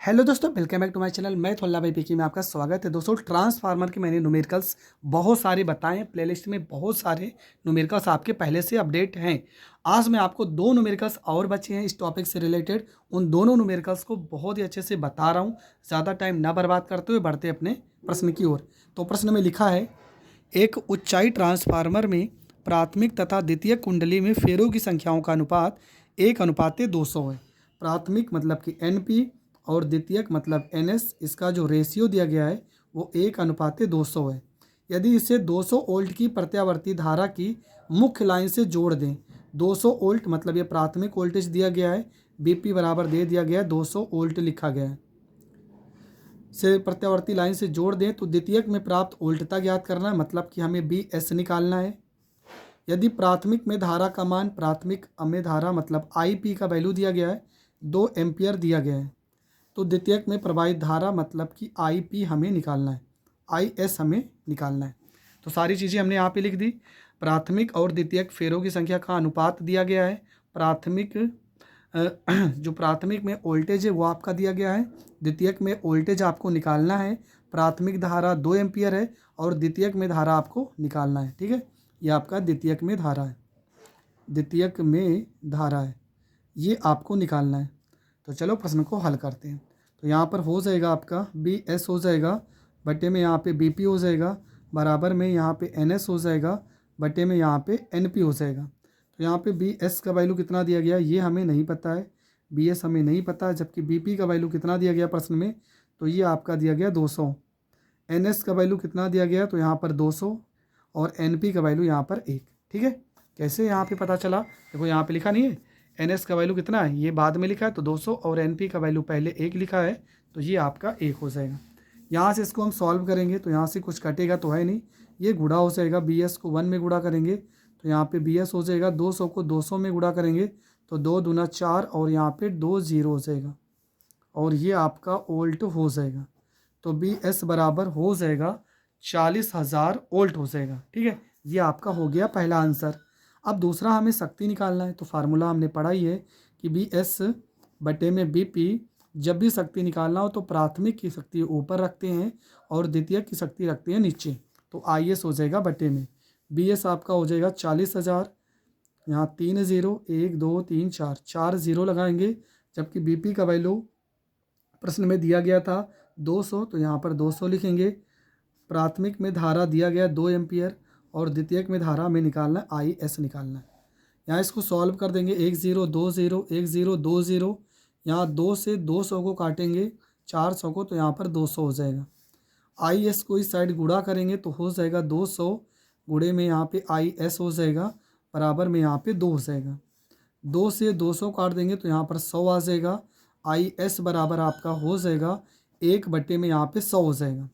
Hello दोस्तों, welcome back to my channel. मैं थोल्ला भाई पीकी में आपका स्वागत है। दोस्तों, ट्रांसफार्मर के मैंने न्यूमेरिकल्स बहुत सारे बताए हैं। प्लेलिस्ट में बहुत सारे न्यूमेरिकल्स आपके पहले से अपडेट हैं। आज मैं आपको दो न्यूमेरिकल्स और बचे हैं इस टॉपिक से रिलेटेड। उन दोनों न्यूमेरिकल्स को बहुत ही अच्छे से बता रहा हूँ। ज़्यादा टाइम ना बर्बाद करते हुए बढ़ते अपने प्रश्न की ओर। तो प्रश्न में लिखा है, एक ऊंचाई ट्रांसफार्मर में प्राथमिक तथा द्वितीयक कुंडली में फेरों की संख्याओं का अनुपात 1:200 है। प्राथमिक मतलब कि NP और द्वितीयक मतलब NS। इसका जो रेशियो दिया गया है वो 1:200 है। यदि इसे 200 वोल्ट की प्रत्यावर्ती धारा की मुख्य लाइन से जोड़ दें, 200 वोल्ट मतलब ये प्राथमिक वोल्टेज दिया गया है, BP बराबर दे दिया गया है, 200 वोल्ट लिखा गया है, से प्रत्यावर्ती लाइन से जोड़ दें तो द्वितीयक में प्राप्त वोल्टता ज्ञात करना है, मतलब कि हमें BS निकालना है। यदि प्राथमिक में धारा का मान, प्राथमिक में धारा मतलब IP का वैल्यू दिया गया है, 2 एम्पियर दिया गया है, तो द्वितीयक में प्रवाहित धारा मतलब कि IP हमें निकालना है, IS हमें निकालना है। तो सारी चीज़ें हमने यहाँ पे लिख दी। प्राथमिक और द्वितीयक फेरों की संख्या का अनुपात दिया गया है। प्राथमिक जो प्राथमिक में वोल्टेज है वो आपका दिया गया है, द्वितीयक में वोल्टेज आपको निकालना है। प्राथमिक धारा 2 एम्पियर है और द्वितीयक में धारा आपको निकालना है। ठीक है, ये आपका द्वितीयक में धारा है, द्वितीयक में धारा है, ये आपको निकालना है। तो चलो प्रश्न को हल करते हैं। तो यहाँ पर हो जाएगा आपका BS हो जाएगा, बटे में यहाँ पे BP हो जाएगा, बराबर में यहाँ पे NS हो जाएगा, बटे में यहाँ पे NP हो जाएगा। तो यहाँ पे BS का वैल्यू कितना दिया गया ये हमें नहीं पता है, BS हमें नहीं पता, जबकि BP का वैल्यू कितना दिया गया प्रश्न में, तो ये आपका दिया गया 200। NS का वैल्यू कितना दिया गया, तो यहाँ पर 200 और NP का वैल्यू यहाँ पर 1। ठीक है, कैसे यहाँ पे पता चला, देखो यहाँ पे लिखा नहीं है NS का वैल्यू कितना है, ये बाद में लिखा है तो 200 और NP का वैल्यू पहले 1 लिखा है, तो ये आपका 1 हो जाएगा। यहाँ से इसको हम सॉल्व करेंगे तो यहाँ से कुछ कटेगा तो है नहीं, ये गुणा हो जाएगा। BS को 1 में गुणा करेंगे तो यहाँ पे BS हो जाएगा, 200 को 200 में गुणा करेंगे तो 2 दूना 4 और यहाँ पे 2 0 हो जाएगा और ये आपका वोल्ट हो जाएगा। तो BS बराबर हो जाएगा 40,000 वोल्ट हो जाएगा। ठीक है, ये आपका हो गया पहला आंसर। अब दूसरा हमें शक्ति निकालना है। तो फार्मूला हमने पढ़ा ही है कि BS बटे में BP। जब भी शक्ति निकालना हो तो प्राथमिक की शक्ति ऊपर रखते हैं और द्वितीयक की शक्ति रखते हैं नीचे। तो IS हो जाएगा बटे में BS आपका हो जाएगा 40,000। यहाँ 3 0, 1 2 3 4, 4 0 लगाएंगे, जबकि BP का वैल्यू प्रश्न में दिया गया था 200, तो यहाँ पर 200 लिखेंगे। प्राथमिक में धारा दिया गया 2 एम्पियर और द्वितीयक में धारा हमें निकालना है, IS निकालना है। यहाँ इसको सॉल्व कर देंगे, 1 0 2 0 1 0 2 0। यहाँ 2 से 200 को काटेंगे 400 को, तो यहाँ पर 200 हो जाएगा। IS को इस साइड गुणा करेंगे तो हो जाएगा 200 गुणे में यहाँ पे IS हो जाएगा, बराबर में यहाँ पे 2 हो जाएगा। 2 से 200 काट देंगे तो यहाँ पर 100 आ जाएगा। IS बराबर आपका हो जाएगा 1 बटे में यहाँ पे 100 हो जाएगा।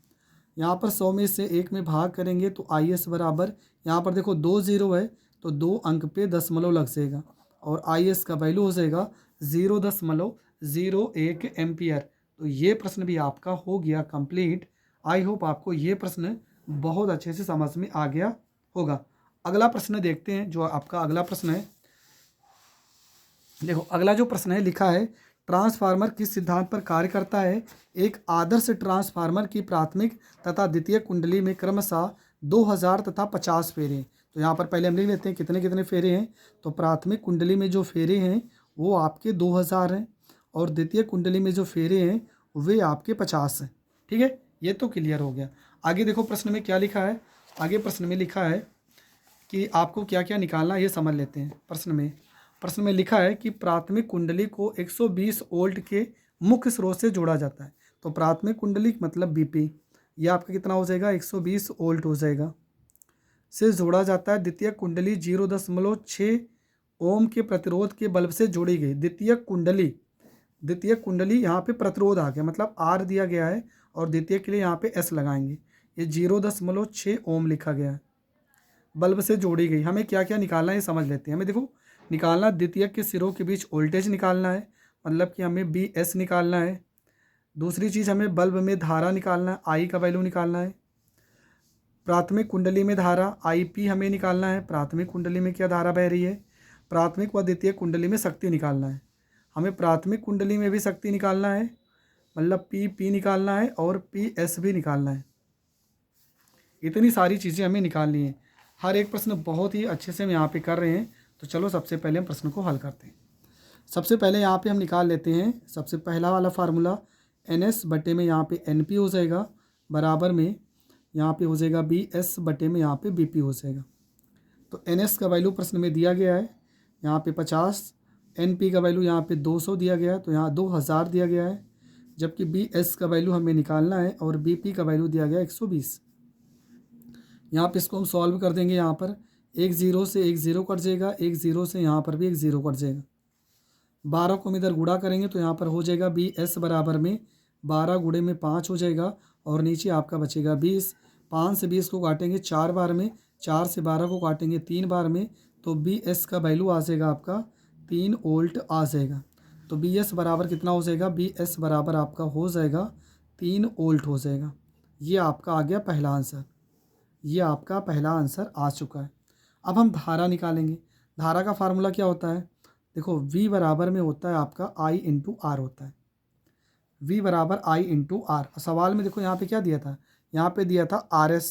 यहाँ पर 100 में से 1 में भाग करेंगे तो IS बराबर, यहाँ पर देखो 2 0 है तो 2 अंक पे दशमलव लग जाएगा और IS का वैल्यू हो जाएगा 0.01 एम्पियर। तो ये प्रश्न भी आपका हो गया कंप्लीट। आई होप आपको ये प्रश्न बहुत अच्छे से समझ में आ गया होगा। अगला प्रश्न देखते हैं, जो आपका अगला प्रश्न है। देखो अगला जो प्रश्न है, लिखा है ट्रांसफार्मर किस सिद्धांत पर कार्य करता है। एक आदर्श ट्रांसफार्मर की प्राथमिक तथा द्वितीय कुंडली में क्रमशः 2000 तथा 50 फेरे। तो यहाँ पर पहले हम लिख लेते हैं कितने कितने फेरे हैं। तो प्राथमिक कुंडली में जो फेरे हैं वो आपके 2000 हैं और द्वितीय कुंडली में जो फेरे हैं वे आपके 50 हैं। ठीक है, ये तो क्लियर हो गया। आगे देखो प्रश्न में क्या लिखा है। आगे प्रश्न में लिखा है कि आपको क्या क्या निकालना है, ये समझ लेते हैं। प्रश्न में लिखा है कि प्राथमिक कुंडली को 120 वोल्ट के मुख्य स्रोत से जोड़ा जाता है। तो प्राथमिक कुंडली मतलब BP, ये आपका कितना हो जाएगा, 120 वोल्ट हो जाएगा, से जोड़ा जाता है। द्वितीय कुंडली 0.6 ओम के प्रतिरोध के बल्ब से जोड़ी गई। द्वितीय कुंडली यहाँ पे प्रतिरोध आ गया, मतलब R दिया गया है और द्वितीय के लिए यहाँ पे S लगाएंगे। ये 0.6 ओम लिखा गया है, बल्ब से जोड़ी गई। हमें क्या क्या निकालना है ये समझ लेते हैं। हमें देखो निकालना, द्वितीयक के सिरों के बीच वोल्टेज निकालना है, मतलब कि हमें BS निकालना है। दूसरी चीज़ हमें बल्ब में धारा निकालना है, I का वैल्यू निकालना है। प्राथमिक कुंडली में धारा IP हमें निकालना है, प्राथमिक कुंडली में क्या धारा बह रही है। प्राथमिक व द्वितीय कुंडली में शक्ति निकालना है, हमें प्राथमिक कुंडली में भी शक्ति निकालना है मतलब पी निकालना है और PS भी निकालना है। इतनी सारी चीज़ें हमें निकालनी है। हर एक प्रश्न बहुत ही अच्छे से हम यहाँ पे कर रहे हैं। तो चलो सबसे पहले हम प्रश्न को हल करते हैं। सबसे पहले यहाँ पे हम निकाल लेते हैं सबसे पहला वाला फार्मूला, NS बटे में यहाँ पे NP हो जाएगा, बराबर में यहाँ पे हो जाएगा BS बटे में यहाँ पे BP हो जाएगा। तो NS का वैल्यू प्रश्न में दिया गया है यहाँ पे 50, NP का वैल्यू यहाँ पे 200 दिया गया है, तो यहाँ 2000 दिया गया है। जबकि BS का वैल्यू हमें निकालना है और BP का वैल्यू दिया गया 120। यहाँ पे इसको हम सॉल्व कर देंगे। यहाँ पर एक ज़ीरो से एक ज़ीरो कट जाएगा, एक ज़ीरो से यहाँ पर भी एक ज़ीरो कट जाएगा। 12 को हम इधर गुणा करेंगे तो यहाँ पर हो जाएगा BS बराबर में 12 गुणे में 5 हो जाएगा और नीचे आपका बचेगा 20। 5 से 20 को काटेंगे 4 बार में, 4 से 12 को काटेंगे 3 बार में, तो BS का वैल्यू आ जाएगा आपका 3 वोल्ट आ जाएगा। तो BS बराबर कितना हो जाएगा, BS बराबर आपका हो जाएगा 3 वोल्ट हो जाएगा। ये आपका आ गया पहला आंसर, ये आपका पहला आंसर आ चुका है। अब हम धारा निकालेंगे। धारा का फार्मूला क्या होता है, देखो V बराबर में होता है आपका I इंटू आर होता है। V बराबर I इंटू आर। सवाल में देखो यहाँ पे क्या दिया था, यहाँ पे दिया था RS,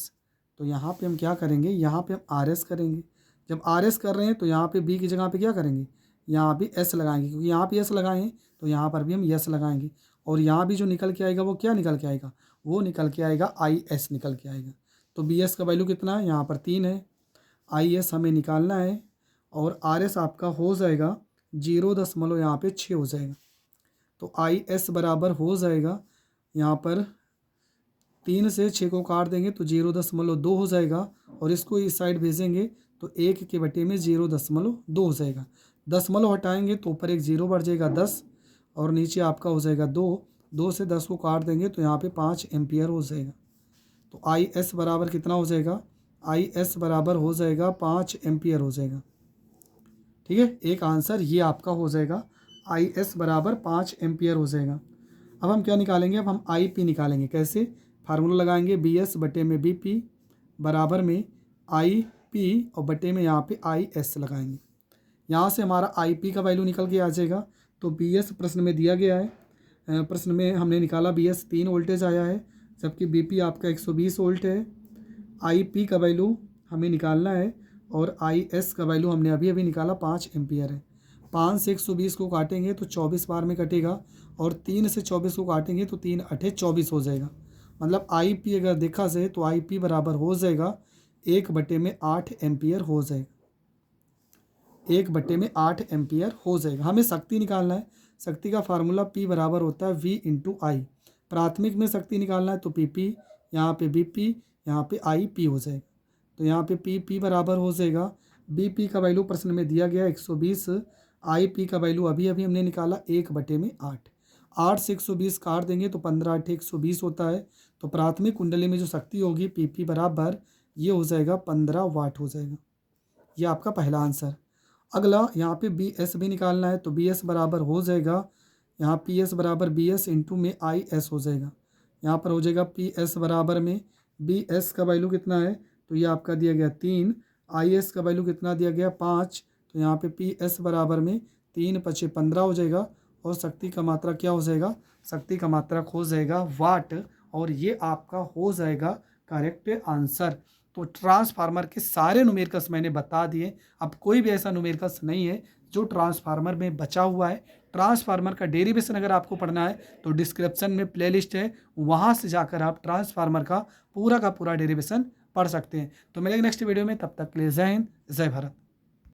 तो यहाँ पे हम क्या करेंगे, यहाँ पे हम RS करेंगे। जब RS कर रहे हैं तो यहाँ पे B की जगह पे क्या करेंगे, यहाँ भी S लगाएंगे, क्योंकि यहाँ पे S लगाएं तो यहाँ पर भी हम S लगाएंगे। और यहाँ भी जो निकल के आएगा वो क्या निकल के आएगा, वो निकल के आएगा IS निकल के आएगा। तो BS का वैल्यू कितना है, यहाँ पर 3 है, IS हमें निकालना है और RS आपका हो जाएगा 0 यहाँ पे 6 हो जाएगा। तो IS बराबर हो जाएगा यहाँ पर 3 से 6 को काट देंगे तो 0.2 हो जाएगा और इसको इस साइड भेजेंगे तो 1 के बटे में 0.2 हो जाएगा। दशमलव हटाएंगे तो ऊपर एक 0 बढ़ जाएगा 10 और नीचे आपका हो जाएगा 2 से 10 को काट देंगे तो यहाँ पे 5 एम्पियर हो जाएगा। तो IS बराबर कितना हो जाएगा, IS बराबर हो जाएगा 5 एम्पियर हो जाएगा। ठीक है, एक आंसर ये आपका हो जाएगा, IS बराबर 5 एम्पियर हो जाएगा। अब हम क्या निकालेंगे, अब हम IP निकालेंगे। कैसे, फार्मूला लगाएंगे BS बटे में BP बराबर में IP और बटे में यहाँ पे IS लगाएंगे। यहाँ से हमारा IP का वैल्यू निकल के आ जाएगा। तो BS प्रश्न में दिया गया है, प्रश्न में हमने निकाला BS 3 वोल्टेज आया है, जबकि BP आपका 120 वोल्ट है। IP का वैल्यू हमें निकालना है और IS का वैल्यू हमने अभी अभी निकाला 5 एम्पियर है। 5 से 120 को काटेंगे तो 24 बार में कटेगा और 3 से 24 को काटेंगे तो 3 अठे 24 हो जाएगा। मतलब IP अगर देखा जाए तो IP बराबर हो जाएगा 1 बटे में 8 एम्पियर हो जाएगा, 1 बटे में 8 एम्पियर हो जाएगा। हमें शक्ति निकालना है। शक्ति का फार्मूला P बराबर होता है V इंटू I। प्राथमिक में शक्ति निकालना है तो PP, यहाँ पे BP, यहाँ पे IP हो जाएगा। तो यहाँ पे P बराबर हो जाएगा, BP का वैल्यू प्रश्न में दिया गया 120, IP का वैल्यू अभी अभी हमने निकाला 1 बटे में 8। 8 से 120 काट देंगे तो 15 अठे 120 होता है। तो प्राथमिक कुंडली में जो शक्ति होगी PP बराबर ये हो जाएगा 15 वाट हो जाएगा। ये आपका पहला आंसर। अगला यहाँ पे BS भी निकालना है तो BS बराबर हो जाएगा, यहाँ PS बराबर BS इंटू में IS हो जाएगा। यहाँ पर हो जाएगा PS बराबर में BS का वैल्यू कितना है, तो ये आपका दिया गया 3, IS का वैल्यू कितना दिया गया 5, तो यहाँ पे PS बराबर में 3 पचे 15 हो जाएगा और शक्ति का मात्रा क्या हो जाएगा, शक्ति का मात्रक हो जाएगा वाट, और ये आपका हो जाएगा करेक्ट आंसर। तो ट्रांसफार्मर के सारे न्यूमेरिकल्स मैंने बता दिए। अब कोई भी ऐसा न्यूमेरिकल्स नहीं है जो ट्रांसफार्मर में बचा हुआ है। ट्रांसफार्मर का डेरिवेशन अगर आपको पढ़ना है तो डिस्क्रिप्शन में प्लेलिस्ट है, वहाँ से जाकर आप ट्रांसफार्मर का पूरा डेरिवेशन पढ़ सकते हैं। तो मिलेंगे नेक्स्ट वीडियो में, तब तक के लिए जय हिंद, जय भारत।